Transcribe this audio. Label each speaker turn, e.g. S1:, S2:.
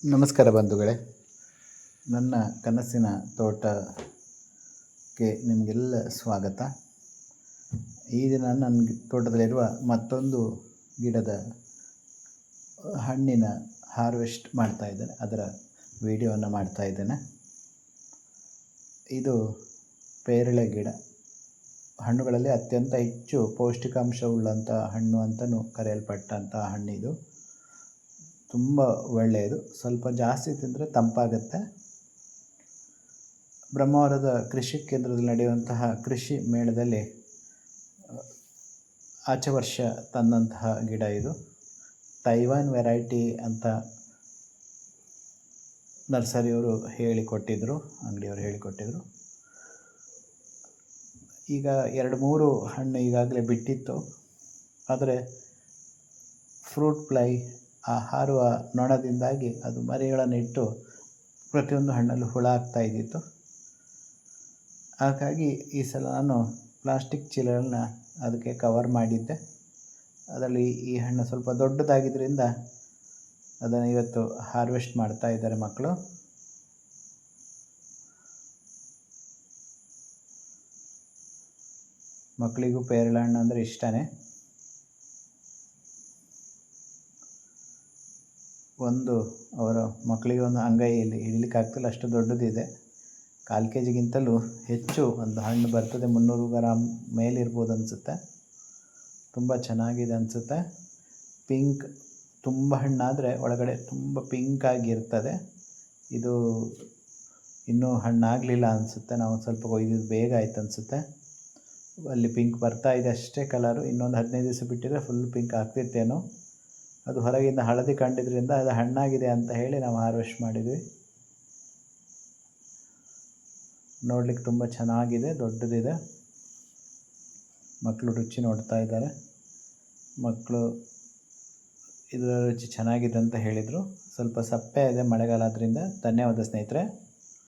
S1: ನಮಸ್ಕಾರ ಬಂಧುಗಳೇ. ನನ್ನ ಕನಸಿನ ತೋಟಕ್ಕೆ ನಿಮಗೆಲ್ಲ ಸ್ವಾಗತ. ಈ ದಿನ ನನ್ನ ತೋಟದಲ್ಲಿರುವ ಮತ್ತೊಂದು ಗಿಡದ ಹಣ್ಣಿನ ಹಾರ್ವೆಸ್ಟ್ ಮಾಡ್ತಾ ಇದ್ದೇನೆ, ಅದರ ವಿಡಿಯೋವನ್ನು ಮಾಡ್ತಾ ಇದ್ದೇನೆ. ಇದು ಪೇರಳೆ ಗಿಡ. ಹಣ್ಣುಗಳಲ್ಲಿ ಅತ್ಯಂತ ಹೆಚ್ಚು ಪೌಷ್ಟಿಕಾಂಶವುಳ್ಳಂಥ ಹಣ್ಣು ಅಂತಲೂ ಕರೆಯಲ್ಪಟ್ಟಂಥ ಹಣ್ಣಿದು. ತುಂಬ ಒಳ್ಳೆಯದು. ಸ್ವಲ್ಪ ಜಾಸ್ತಿ ತಿಂದರೆ ತಂಪಾಗುತ್ತೆ. ಬ್ರಹ್ಮಾವರದ ಕೃಷಿ ಕೇಂದ್ರದಲ್ಲಿ ನಡೆಯುವಂತಹ ಕೃಷಿ ಮೇಳದಲ್ಲಿ ಆಚೆ ವರ್ಷ ತಂದಂತಹ ಗಿಡ ಇದು. ತೈವಾನ್ ವೆರೈಟಿ ಅಂತ ನರ್ಸರಿಯವರು ಹೇಳಿಕೊಟ್ಟಿದ್ದರು, ಅಂಗಡಿಯವರು ಹೇಳಿಕೊಟ್ಟಿದ್ದರು. ಈಗ 2-3 ಹಣ್ಣು ಈಗಾಗಲೇ ಬಿಟ್ಟಿತ್ತು. ಆದರೆ ಫ್ರೂಟ್ ಫ್ಲೈ ಹಾರುವ ನೊಣದಿಂದಾಗಿ ಅದು ಮರಿಗಳನ್ನಿಟ್ಟು ಪ್ರತಿಯೊಂದು ಹಣ್ಣಲ್ಲೂ ಹುಳ ಆಗ್ತಾ ಇದ್ದಿತ್ತು. ಹಾಗಾಗಿ ಈ ಸಲ ನಾನು ಪ್ಲಾಸ್ಟಿಕ್ ಚೀಲಗಳನ್ನ ಅದಕ್ಕೆ ಕವರ್ ಮಾಡಿದ್ದೆ. ಅದರಲ್ಲಿ ಈ ಹಣ್ಣು ಸ್ವಲ್ಪ ದೊಡ್ಡದಾಗಿದ್ದರಿಂದ ಅದನ್ನು ಇವತ್ತು ಹಾರ್ವೆಸ್ಟ್ ಮಾಡ್ತಾ ಇದ್ದಾರೆ ಮಕ್ಕಳು. ಮಕ್ಕಳಿಗೂ ಪೇರಳೆ ಹಣ್ಣು ಅಂದರೆ ಇಷ್ಟನೇ. ಅವರ ಮಕ್ಕಳಿಗೆ ಒಂದು ಅಂಗೈಯಲ್ಲಿ ಹಿಡಿಲಿಕ್ಕಾಗ್ತಿಲ್ಲ, ಅಷ್ಟು ದೊಡ್ಡದಿದೆ. 1/4 kg ಹೆಚ್ಚು ಒಂದು ಹಣ್ಣು ಬರ್ತದೆ. 300 ಗ್ರಾಮ್ ಮೇಲಿರ್ಬೋದು ಅನಿಸುತ್ತೆ. ತುಂಬ ಚೆನ್ನಾಗಿದೆ ಅನಿಸುತ್ತೆ. ಪಿಂಕ್, ತುಂಬ ಹಣ್ಣಾದರೆ ಒಳಗಡೆ ತುಂಬ ಪಿಂಕ್ ಆಗಿರ್ತದೆ. ಇದು ಇನ್ನೂ ಹಣ್ಣಾಗಲಿಲ್ಲ ಅನಿಸುತ್ತೆ. ನಾವು ಸ್ವಲ್ಪ ಕೊಯ್ದಿದ್ದು ಬೇಗ ಆಯ್ತು ಅನಿಸುತ್ತೆ. ಅಲ್ಲಿ ಪಿಂಕ್ ಬರ್ತಾ ಇದೆ ಅಷ್ಟೇ ಕಲರು. ಇನ್ನೊಂದು 15 ದಿವಸ ಬಿಟ್ಟಿದ್ರೆ ಫುಲ್ ಪಿಂಕ್ ಆಗ್ತಿತ್ತೇನೋ. ಅದು ಹೊರಗಿಂದ ಹಳದಿ ಕಂಡಿದ್ದರಿಂದ ಅದು ಹಣ್ಣಾಗಿದೆ ಅಂತ ಹೇಳಿ ನಾವು ಹಾರ್ವೆಸ್ಟ್ ಮಾಡಿದ್ವಿ. ನೋಡ್ಲಿಕ್ಕೆ ತುಂಬ ಚೆನ್ನಾಗಿದೆ, ದೊಡ್ಡದಿದೆ. ಮಕ್ಕಳು ರುಚಿ ನೋಡ್ತಾ ಇದ್ದಾರೆ. ಮಕ್ಕಳು ಇದರ ರುಚಿ ಚೆನ್ನಾಗಿದೆ ಅಂತ ಹೇಳಿದರು. ಸ್ವಲ್ಪ ಸಪ್ಪೆ ಇದೆ ಮಳೆಗಾಲ ಆದ್ದರಿಂದ. ಧನ್ಯವಾದ ಸ್ನೇಹಿತರೆ.